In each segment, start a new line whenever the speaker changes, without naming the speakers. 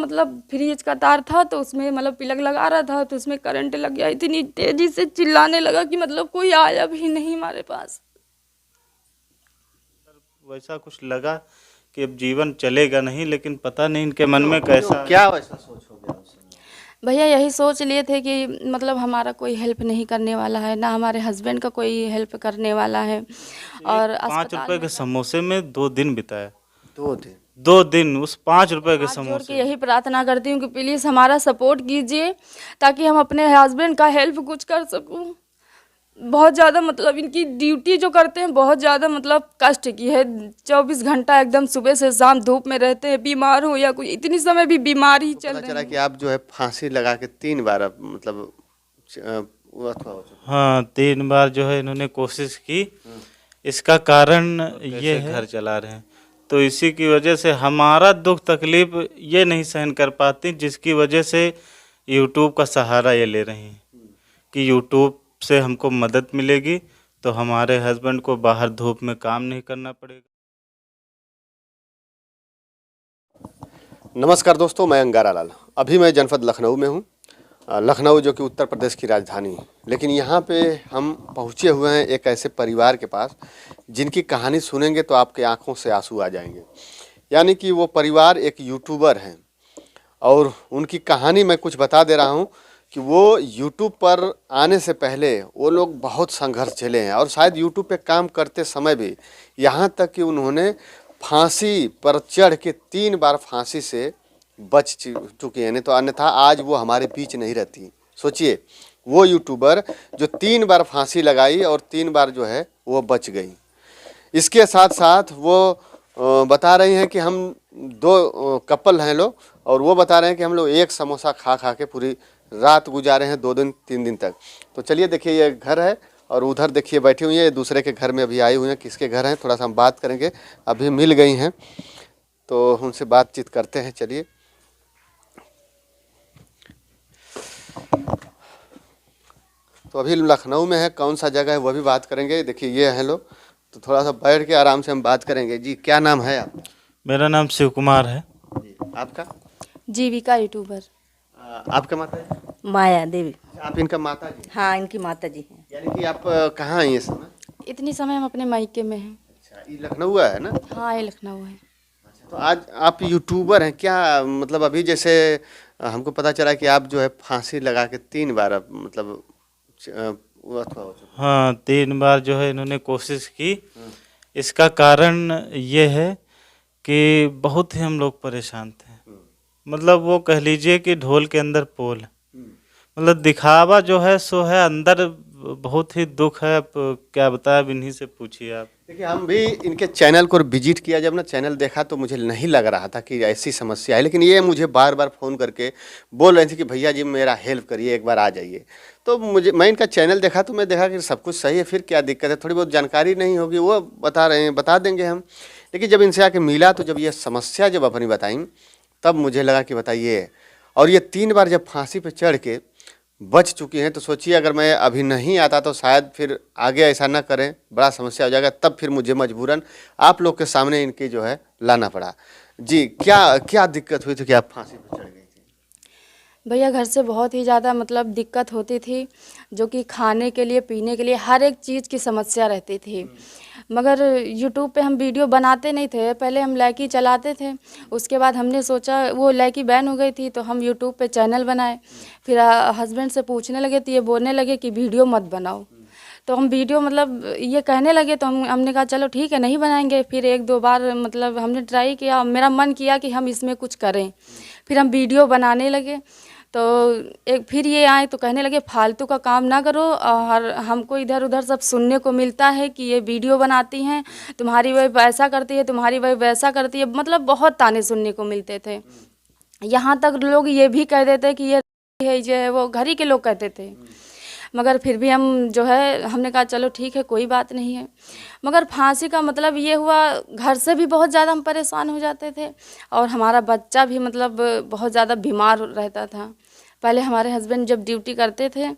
मतलब फ्रिज का तार था तो उसमें मतलब प्लग लगा रहा था तो उसमें करंट लग गया। इतनी तेजी से चिल्लाने लगा कि मतलब कोई आया भी नहीं हमारे पास।
वैसा कुछ लगा कि अब जीवन चलेगा नहीं, लेकिन पता नहीं इनके मन में कैसा
क्या वैसा सोच हो गया उस समय?
भैया यही सोच लिए थे कि मतलब हमारा कोई हेल्प नहीं करने वाला है, ना हमारे हस्बैंड का कोई हेल्प करने वाला है।
एक
और
5 रुपए
अस्पताल
के
में
समोसे में 2 दिन बिताया।
2 दिन?
2 दिन उस 5 रुपए के
हाथ जोड़ के
समोसे में।
यही प्रार्थना करती हूँ कि प्लीज़ हमारा सपोर्ट कीजिए ताकि हम अपने हस्बैंड का हेल्प कुछ कर सकूँ। बहुत ज़्यादा मतलब इनकी ड्यूटी जो करते हैं बहुत ज़्यादा मतलब कष्ट की है। 24 घंटा एकदम सुबह से शाम धूप में रहते हैं, बीमार हो या कोई इतनी समय भी बीमार ही
तो
चल
पता
रहे
चला
हैं।
कि आप जो है फांसी लगा के 3 बार अब मतलब वो अथवा हो चुका
हाँ, 3 बार जो है इन्होंने कोशिश की।
है।
इसका कारण ये
ये
है घर चला रहे हैं, तो इसी की वजह से हमारा दुख तकलीफ ये नहीं सहन कर पाती, जिसकी वजह से यूट्यूब का सहारा ये ले रही हैं कि यूट्यूब से हमको मदद मिलेगी तो हमारे हस्बैंड को बाहर धूप में काम नहीं करना पड़ेगा।
नमस्कार दोस्तों, मैं अंगारा लाल। अभी मैं जनपद लखनऊ में हूँ। लखनऊ जो कि उत्तर प्रदेश की राजधानी है, लेकिन यहाँ पे हम पहुँचे हुए हैं एक ऐसे परिवार के पास जिनकी कहानी सुनेंगे तो आपके आंखों से आंसू आ जाएंगे। यानी कि वो परिवार एक यूट्यूबर हैं और उनकी कहानी मैं कुछ बता दे रहा हूँ कि वो यूट्यूब पर आने से पहले वो लोग बहुत संघर्ष झेले हैं और शायद यूट्यूब पे काम करते समय भी यहाँ तक कि उन्होंने फांसी पर चढ़ के 3 बार फांसी से बच चुके हैं, नहीं तो अन्यथा आज वो हमारे बीच नहीं रहती। सोचिए, वो यूट्यूबर जो 3 बार फांसी लगाई और 3 बार जो है वो बच गई। इसके साथ साथ वो बता रही हैं कि हम 2 कपल हैं लोग, और वो बता रहे हैं कि हम लोग एक समोसा खा खा के पूरी रात गुजारे हैं 2 दिन 3 दिन तक। तो चलिए देखिए, ये घर है और उधर देखिए बैठी हुई है, दूसरे के घर में अभी आई हुई हैं। किसके घर हैं थोड़ा सा हम बात करेंगे, अभी मिल गई हैं तो उनसे बातचीत करते हैं। चलिए, तो अभी लखनऊ में है, कौन सा जगह है वो भी बात करेंगे। देखिए ये हैं लोग, तो थोड़ा सा बैठ के आराम से हम बात करेंगे। जी, क्या नाम है आपका?
मेरा नाम शिव कुमार है।
जी, आपका?
जीविका यूट्यूबर।
आपका माता जी?
माया देवी।
आप इनका माता जी?
हाँ, इनकी माता जी हैं।
यानी कि आप कहाँ आई इस समय?
इतनी समय हम अपने मायके में हैं।
अच्छा, ये लखनऊ है ना?
हाँ, ये लखनऊ है।
अच्छा, तो आज आप यूट्यूबर हैं क्या? मतलब अभी जैसे हमको पता चला कि आप जो है फांसी लगा के 3 बार अब मतलब वो अथवा हो चुका
हाँ, 3 बार जो है इन्होंने कोशिश की। इसका कारण ये है कि बहुत ही हम लोग परेशान थे। मतलब वो कह लीजिए कि ढोल के अंदर पोल। मतलब दिखावा जो है सो है, अंदर बहुत ही दुख है। अब क्या बताएं, अब इन्हीं से पूछिए आप।
देखिए, हम भी इनके चैनल को विजिट किया, जब ना चैनल देखा तो मुझे नहीं लग रहा था कि ऐसी समस्या है, लेकिन ये मुझे बार बार फ़ोन करके बोल रहे थे कि भैया जी मेरा हेल्प करिए, एक बार आ जाइए। तो मैं इनका चैनल देखा तो मैं देखा कि सब कुछ सही है, फिर क्या दिक्कत है? थोड़ी बहुत जानकारी नहीं होगी वो बता रहे हैं, बता देंगे हम। लेकिन जब इनसे आके मिला तो जब ये समस्या जब अपनी बताई तब मुझे लगा कि बताइए, और ये 3 बार जब फांसी पे चढ़ के बच चुकी हैं तो सोचिए अगर मैं अभी नहीं आता तो शायद फिर आगे ऐसा ना करें, बड़ा समस्या हो जाएगा। तब फिर मुझे मजबूरन आप लोग के सामने इनकी जो है लाना पड़ा। जी, क्या क्या दिक्कत हुई थी कि आप फांसी पे चढ़ गई थी?
भैया घर से बहुत ही ज़्यादा मतलब दिक्कत होती थी, जो कि खाने के लिए पीने के लिए हर एक चीज़ की समस्या रहती थी। मगर यूट्यूब पे हम वीडियो बनाते नहीं थे, पहले हम लैकी चलाते थे। उसके बाद हमने सोचा, वो लैकी बैन हो गई थी तो हम यूट्यूब पे चैनल बनाए। फिर हस्बैंड से पूछने लगे तो ये बोलने लगे कि वीडियो मत बनाओ। तो हम वीडियो मतलब ये कहने लगे तो हमने कहा चलो ठीक है, नहीं बनाएंगे। फिर 1-2 बार मतलब हमने ट्राई किया, मेरा मन किया कि हम इसमें कुछ करें। फिर हम वीडियो बनाने लगे तो फिर ये आए तो कहने लगे फालतू का काम ना करो, और हमको इधर उधर सब सुनने को मिलता है कि ये वीडियो बनाती हैं, तुम्हारी वाइफ ऐसा करती है, तुम्हारी वाइफ वैसा करती है। मतलब बहुत ताने सुनने को मिलते थे। यहाँ तक लोग ये भी कह देते कि ये है, जो है वो घर ही के लोग कहते थे। मगर फिर भी हम जो है हमने कहा चलो ठीक है, कोई बात नहीं है। मगर फांसी का मतलब ये हुआ, घर से भी बहुत ज़्यादा हम परेशान हो जाते थे और हमारा बच्चा भी मतलब बहुत ज़्यादा बीमार रहता था। पहले हमारे हस्बैंड जब ड्यूटी करते थे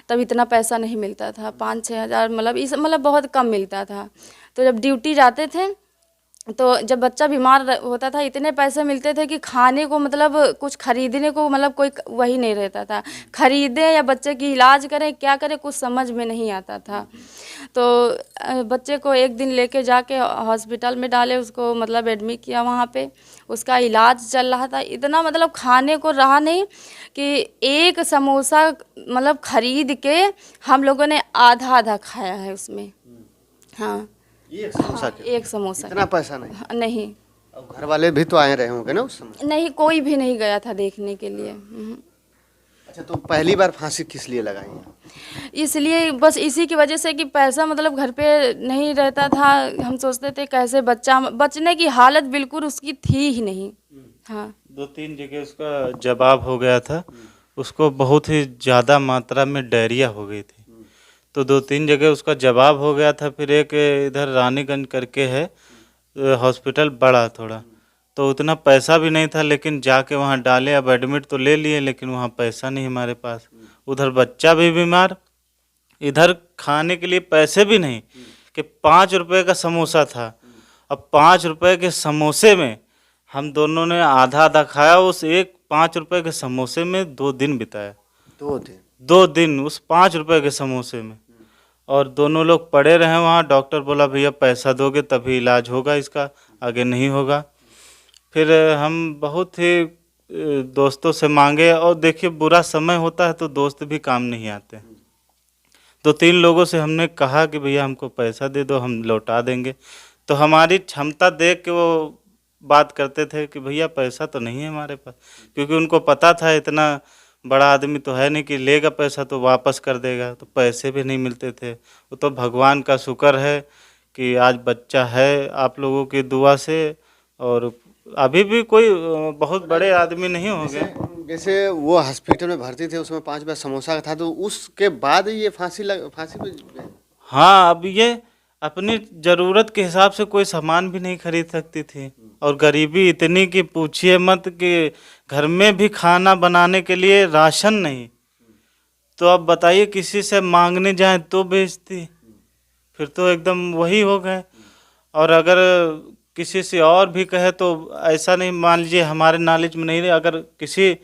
तब इतना पैसा नहीं मिलता था, 5-6 हज़ार मतलब इस मतलब बहुत कम मिलता था। तो जब ड्यूटी जाते थे तो जब बच्चा बीमार होता था इतने पैसे मिलते थे कि खाने को मतलब कुछ खरीदने को मतलब कोई वही नहीं रहता था, खरीदें या बच्चे की इलाज करें क्या करें कुछ समझ में नहीं आता था। तो बच्चे को एक दिन लेके जाके हॉस्पिटल में डाले, उसको मतलब एडमिट किया, वहाँ पे उसका इलाज चल रहा था। इतना मतलब खाने को रहा नहीं कि एक समोसा मतलब खरीद के हम लोगों ने आधा आधा खाया है उसमें। हाँ,
एक समोसा के
एक समोसा
इतना पैसा नहीं।
नहीं,
अब घर वाले भी तो आए रहे होंगे ना उस समय।
नहीं कोई भी नहीं गया था देखने के लिए।
अच्छा, तो पहली बार फांसी किस लिए लगाई?
इसलिए बस इसी की वजह से कि पैसा मतलब घर पे नहीं रहता था। हम सोचते थे कैसे बच्चा, बचने की हालत बिल्कुल उसकी थी ही नहीं। हाँ,
2-3 जगह उसका जवाब हो गया था, उसको बहुत ही ज़्यादा मात्रा में डायरिया हो गई थी, तो 2-3 जगह उसका जवाब हो गया था। फिर एक इधर रानीगंज करके है हॉस्पिटल बड़ा थोड़ा, तो उतना पैसा भी नहीं था, लेकिन जाके वहाँ डाले। अब एडमिट तो ले लिए लेकिन वहाँ पैसा नहीं हमारे पास, उधर बच्चा भी बीमार, इधर खाने के लिए पैसे भी नहीं कि 5 रुपए का समोसा था। अब 5 रुपए के समोसे में हम दोनों ने आधा आधा खाया, उस एक 5 रुपए के समोसे में 2 दिन बिताया।
2 दिन?
2 दिन उस 5 रुपए के समोसे में, और दोनों लोग पड़े रहे वहाँ। डॉक्टर बोला भैया पैसा दोगे तभी इलाज होगा इसका, आगे नहीं होगा। फिर हम बहुत ही दोस्तों से मांगे, और देखिए बुरा समय होता है तो दोस्त भी काम नहीं आते। 2-3 लोगों से हमने कहा कि भैया हमको पैसा दे दो, हम लौटा देंगे। तो हमारी क्षमता देख के वो बात करते थे कि भैया पैसा तो नहीं है हमारे पास, क्योंकि उनको पता था इतना बड़ा आदमी तो है नहीं कि लेगा पैसा तो वापस कर देगा, तो पैसे भी नहीं मिलते थे। वो तो भगवान का शुक्र है कि आज बच्चा है आप लोगों की दुआ से, और अभी भी कोई बहुत बड़े आदमी नहीं हो गए।
जैसे वो हॉस्पिटल में भर्ती थे, उसमें 5 बार समोसा था, तो उसके बाद ये फांसी पे गए?
हाँ, अब ये अपनी ज़रूरत के हिसाब से कोई सामान भी नहीं खरीद सकती थी, और गरीबी इतनी कि पूछिए मत, कि घर में भी खाना बनाने के लिए राशन नहीं। तो अब बताइए किसी से मांगने जाएं तो बेइज्जती, फिर तो एकदम वही हो गए। और अगर किसी से और भी कहे तो ऐसा नहीं, मान लीजिए हमारे नॉलेज में नहीं रहे, अगर किसी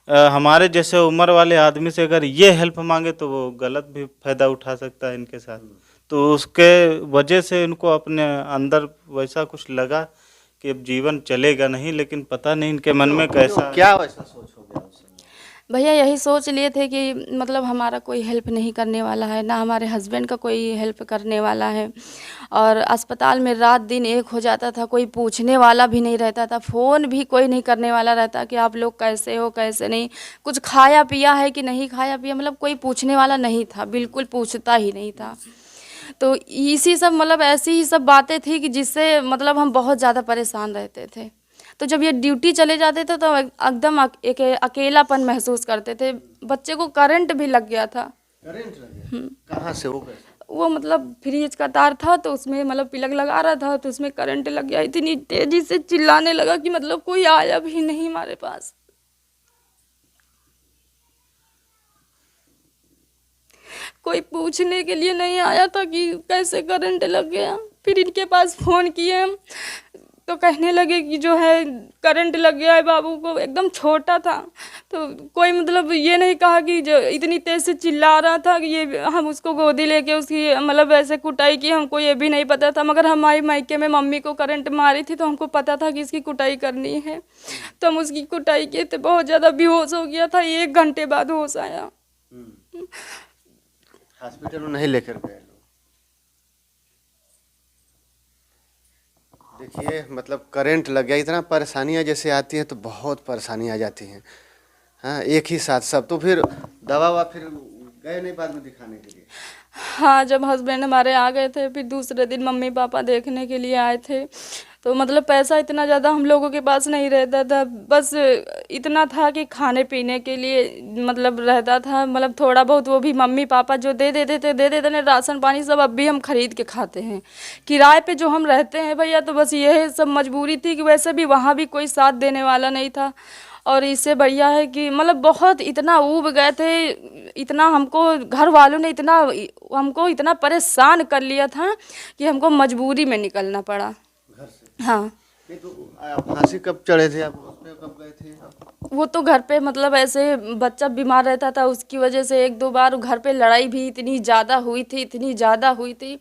हमारे जैसे उम्र वाले आदमी से अगर ये हेल्प मांगे तो वो गलत भी फ़ायदा उठा सकता है इनके साथ। तो उसके वजह से इनको अपने अंदर वैसा कुछ लगा कि अब जीवन चलेगा नहीं, लेकिन पता नहीं इनके मन में कैसा
क्या वैसा सोच हो गया उस समय?
भैया यही सोच लिए थे कि मतलब हमारा कोई हेल्प नहीं करने वाला है, ना हमारे हस्बैंड का कोई हेल्प करने वाला है, और अस्पताल में रात दिन एक हो जाता था, कोई पूछने वाला भी नहीं रहता था, फ़ोन भी कोई नहीं करने वाला रहता कि आप लोग कैसे हो कैसे नहीं, कुछ खाया पिया है कि नहीं खाया पिया, मतलब कोई पूछने वाला नहीं था, बिल्कुल पूछता ही नहीं था। तो इसी सब मतलब ऐसी ही सब बातें थी कि जिससे मतलब हम बहुत ज़्यादा परेशान रहते थे। तो जब ये ड्यूटी चले जाते थे तो एकदम एक अकेलापन महसूस करते थे। बच्चे को करंट भी लग गया था।
करंट लग गया? कहाँ से? वो कैसे?
वो मतलब फ्रिज का तार था तो उसमें मतलब प्लग लगा रहा था तो उसमें करंट लग गया। इतनी तेजी से चिल्लाने लगा कि मतलब कोई आया भी नहीं हमारे पास। कोई पूछने के लिए नहीं आया था कि कैसे करंट लग गया। फिर इनके पास फ़ोन किए हम तो कहने लगे कि जो है करंट लग गया है बाबू को, एकदम छोटा था। तो कोई मतलब ये नहीं कहा कि जो इतनी तेज़ से चिल्ला रहा था कि ये हम उसको गोदी लेके उसकी मतलब ऐसे कुटाई की, हमको ये भी नहीं पता था। मगर हमारी मायके में मम्मी को करंट मारी थी तो हमको पता था कि इसकी कुटाई करनी है, तो हम उसकी कुटाई किए थे। बहुत ज़्यादा बेहोश हो गया था, 1 घंटे बाद होश आया।
हॉस्पिटल में नहीं लेकर गए लोग? देखिए, मतलब करंट लग गया, इतना परेशानियां जैसे आती हैं तो बहुत परेशानियां आ जाती हैं। हाँ, एक ही साथ सब। तो फिर दवा फिर गए नहीं बाद में दिखाने के लिए?
हाँ, जब हस्बैंड हमारे आ गए थे फिर दूसरे दिन मम्मी पापा देखने के लिए आए थे। तो मतलब पैसा इतना ज़्यादा हम लोगों के पास नहीं रहता था, बस इतना था कि खाने पीने के लिए मतलब रहता था। मतलब थोड़ा बहुत वो भी मम्मी पापा जो दे देते थे राशन पानी सब अब भी हम खरीद के खाते हैं। किराए पे जो हम रहते हैं भैया, तो बस ये सब मजबूरी थी कि वैसे भी वहाँ भी कोई साथ देने वाला नहीं था। और इससे बढ़िया है कि मतलब बहुत इतना ऊब गए थे, इतना हमको घर वालों ने हमको इतना परेशान कर लिया था कि हमको मजबूरी में निकलना पड़ा। हाँ।
नहीं तो आप फांसी कब चढ़े थे, आप उस पे कब गए थे?
वो तो घर पे मतलब ऐसे बच्चा बीमार रहता था, उसकी वजह से एक दो बार घर पे लड़ाई भी इतनी ज़्यादा हुई थी, इतनी ज़्यादा हुई थी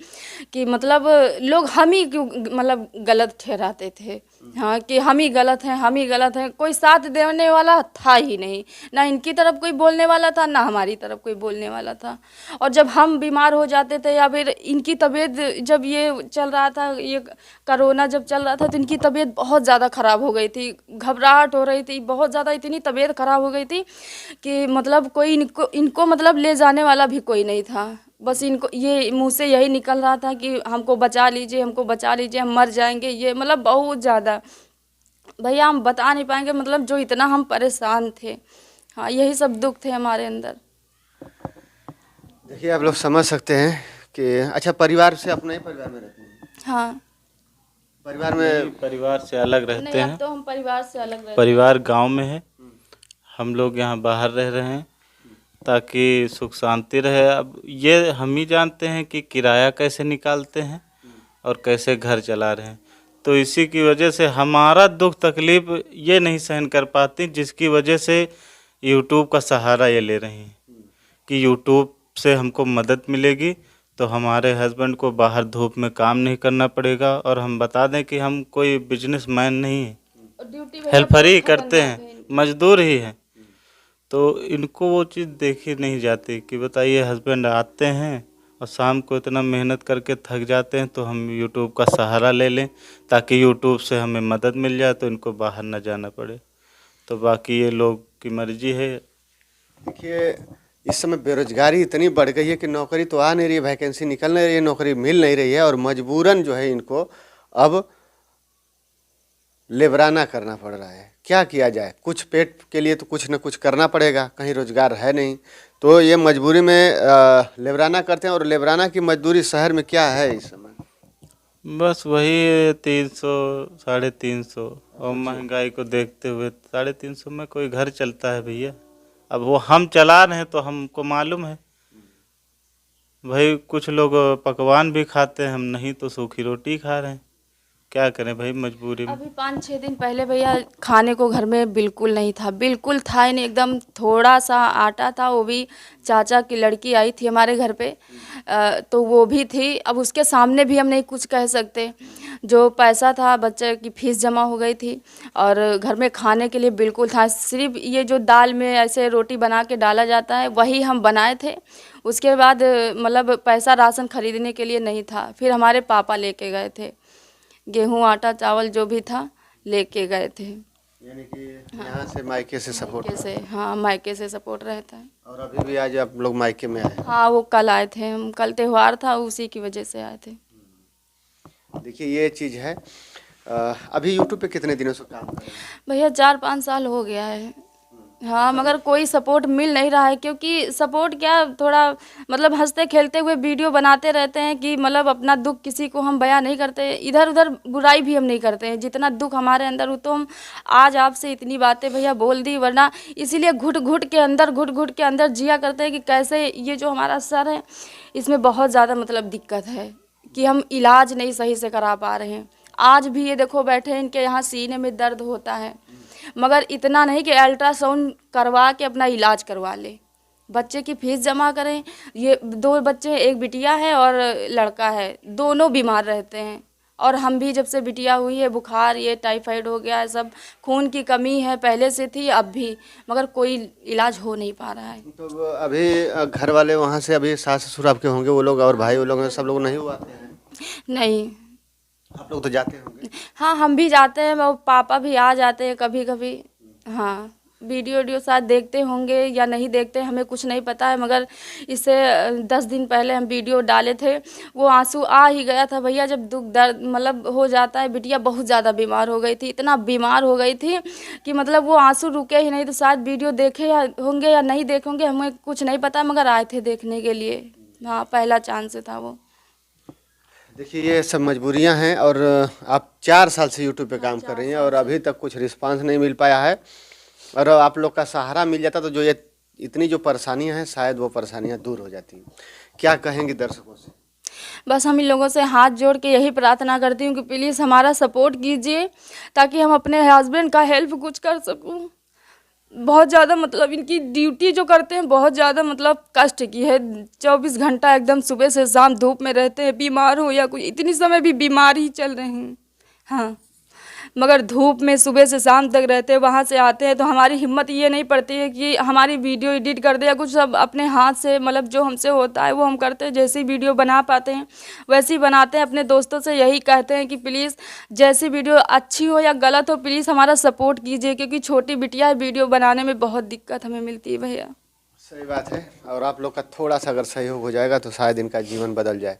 कि मतलब लोग हम ही क्यों मतलब गलत ठहराते थे। हाँ, कि हम ही गलत हैं, हम ही गलत हैं। कोई साथ देने वाला था ही नहीं, ना इनकी तरफ कोई बोलने वाला था, ना हमारी तरफ कोई बोलने वाला था। और जब हम बीमार हो जाते थे या फिर इनकी तबीयत, जब ये चल रहा था, ये कोरोना जब चल रहा था, तो इनकी तबीयत बहुत ज़्यादा ख़राब हो गई थी, घबराहट हो रही थी बहुत ज़्यादा, इतनी तबीयत ख़राब हो गई थी कि मतलब कोई इनको इनको मतलब ले जाने वाला भी कोई नहीं था। बस इनको ये मुंह से यही निकल रहा था कि हमको बचा लीजिए, हमको बचा लीजिए, हम मर जाएंगे। ये मतलब बहुत ज़्यादा भैया हम बता नहीं पाएंगे, मतलब जो इतना हम परेशान थे। हाँ, यही सब दुख थे हमारे अंदर।
देखिए आप लोग समझ सकते हैं कि अच्छा, परिवार से अपने ही परिवार में रहते हैं?
हाँ।
परिवार में
परिवार से अलग रहते
नहीं, अब
हैं।
तो हम परिवार से अलग रहते
परिवार गांव में है, हम लोग यहाँ बाहर रह रहे हैं ताकि सुख शांति रहे। अब ये हम ही जानते हैं कि किराया कैसे निकालते हैं और कैसे घर चला रहे हैं। तो इसी की वजह से हमारा दुख तकलीफ ये नहीं सहन कर पाती, जिसकी वजह से यूट्यूब का सहारा ये ले रही हैं कि यूट्यूब से हमको मदद मिलेगी तो हमारे हस्बैंड को बाहर धूप में काम नहीं करना पड़ेगा। और हम बता दें कि हम कोई बिजनेसमैन नहीं हैं,
हैं। ड्यूटी भैया
हेल्पर ही
बहुत खतरनाक
करते हैं,
है।
मजदूर ही हैं। तो इनको वो चीज़ देखी नहीं जाती कि बताइए हस्बैंड आते हैं और शाम को इतना मेहनत करके थक जाते हैं, तो हम यूट्यूब का सहारा ले लें ताकि यूट्यूब से हमें मदद मिल जाए तो इनको बाहर ना जाना पड़े। तो बाकी ये लोग की मर्जी है।
देखिए इस समय बेरोजगारी इतनी बढ़ गई है कि नौकरी तो आ नहीं रही है, वैकेंसी निकल नहीं रही है, नौकरी मिल नहीं रही है और मजबूरन जो है इनको अब लेबराना करना पड़ रहा है। क्या किया जाए, कुछ पेट के लिए तो कुछ न कुछ करना पड़ेगा, कहीं रोजगार है नहीं, तो ये मजबूरी में लेबराना करते हैं। और लेबराना की मजदूरी शहर में क्या है इस समय?
बस वही 300 350, और महंगाई को देखते हुए 350 में कोई घर चलता है भैया? अब वो हम चला रहे हैं तो हमको मालूम है भाई। कुछ लोग पकवान भी खाते हैं, हम नहीं तो सूखी रोटी खा रहे हैं। क्या करें भाई, मजबूरी में।
अभी 5-6 दिन पहले भैया खाने को घर में बिल्कुल नहीं था, बिल्कुल था ही नहीं, एकदम थोड़ा सा आटा था, वो भी चाचा की लड़की आई थी हमारे घर पे, तो वो भी थी। अब उसके सामने भी हम नहीं कुछ कह सकते। जो पैसा था, बच्चे की फीस जमा हो गई थी और घर में खाने के लिए बिल्कुल था, सिर्फ ये जो दाल में ऐसे रोटी बना के डाला जाता है वही हम बनाए थे। उसके बाद मतलब पैसा राशन खरीदने के लिए नहीं था। फिर हमारे पापा लेके गए थे, गेहूँ आटा चावल जो भी था लेके गए थे।
यानी कि यहाँ से मायके से सपोर्ट।
मायके से, हाँ मायके से सपोर्ट रहता है।
और अभी भी आज आप लोग मायके में आए?
हाँ, वो कल आए थे हम, कल त्योहार था उसी की वजह से आए थे।
देखिए ये चीज़ है। अभी यूट्यूब पे कितने दिनों से काम कर रहे हैं?
भैया 4-5 साल हो गया है। हाँ, मगर कोई सपोर्ट मिल नहीं रहा है, क्योंकि सपोर्ट क्या, थोड़ा मतलब हंसते खेलते हुए वीडियो बनाते रहते हैं कि मतलब अपना दुख किसी को हम बयां नहीं करते, इधर उधर बुराई भी हम नहीं करते हैं। जितना दुख हमारे अंदर हो तो हम आज आपसे इतनी बातें भैया बोल दी, वरना इसीलिए घुट घुट के अंदर जिया करते हैं कि कैसे ये जो हमारा सर है इसमें बहुत ज़्यादा मतलब दिक्कत है कि हम इलाज नहीं सही से करा पा रहे हैं। आज भी ये देखो बैठे हैं, इनके यहाँ सीने में दर्द होता है, मगर इतना नहीं कि अल्ट्रासाउंड करवा के अपना इलाज करवा ले। बच्चे की फीस जमा करें, ये 2 बच्चे हैं, एक बिटिया है और लड़का है, दोनों बीमार रहते हैं। और हम भी जब से बिटिया हुई है, बुखार, ये टाइफाइड हो गया है, सब खून की कमी है, पहले से थी अब भी, मगर कोई इलाज हो नहीं पा रहा है।
तो अभी घर वाले वहाँ से अभी सास ससुर आपके होंगे, वो लोग और भाई वो लोग सब लोग नहीं हुआ आते हैं?
नहीं।
आप लोग तो जाते होंगे?
हाँ, हम भी जाते हैं, वो पापा भी आ जाते हैं कभी कभी। हाँ, वीडियो शायद देखते होंगे या नहीं देखते, हमें कुछ नहीं पता है, मगर इससे 10 दिन पहले हम वीडियो डाले थे, वो आंसू आ ही गया था भैया। जब दुख दर्द मतलब हो जाता है, बिटिया बहुत ज़्यादा बीमार हो गई थी, इतना बीमार हो गई थी कि मतलब वो आंसू रुके ही नहीं। तो शायद वीडियो देखे या होंगे या नहीं देखे होंगे, हमें कुछ नहीं पता, मगर आए थे देखने के लिए। हाँ, पहला चांस था वो।
देखिए ये सब मजबूरियां हैं। और आप 4 साल से यूट्यूब पे काम कर रही हैं और अभी तक कुछ रिस्पांस नहीं मिल पाया है। और आप लोग का सहारा मिल जाता तो जो ये इतनी जो परेशानियां हैं शायद वो परेशानियां दूर हो जाती। क्या कहेंगे दर्शकों से?
बस हम इन लोगों से हाथ जोड़ के यही प्रार्थना करती हूँ कि प्लीज़ हमारा सपोर्ट कीजिए ताकि हम अपने हस्बैंड का हेल्प कुछ कर सकूँ। बहुत ज़्यादा मतलब इनकी ड्यूटी जो करते हैं बहुत ज़्यादा मतलब कष्ट की है। 24 घंटा एकदम सुबह से शाम धूप में रहते हैं, बीमार हो या कोई इतनी समय भी बीमार ही चल रहे हैं। हाँ, मगर धूप में सुबह से शाम तक रहते हैं, वहाँ से आते हैं तो हमारी हिम्मत ये नहीं पड़ती है कि हमारी वीडियो एडिट कर दे या कुछ। सब अपने हाथ से मतलब जो हमसे होता है वो हम करते हैं, जैसी वीडियो बना पाते हैं वैसी बनाते हैं। अपने दोस्तों से यही कहते हैं कि प्लीज़ जैसी वीडियो अच्छी हो या गलत हो प्लीज़ हमारा सपोर्ट कीजिए, क्योंकि छोटी बिटिया है, वीडियो बनाने में बहुत दिक्कत हमें मिलती है भैया।
सही बात है। और आप लोग का थोड़ा सा अगर सहयोग हो जाएगा तो शायद इनका जीवन बदल जाए।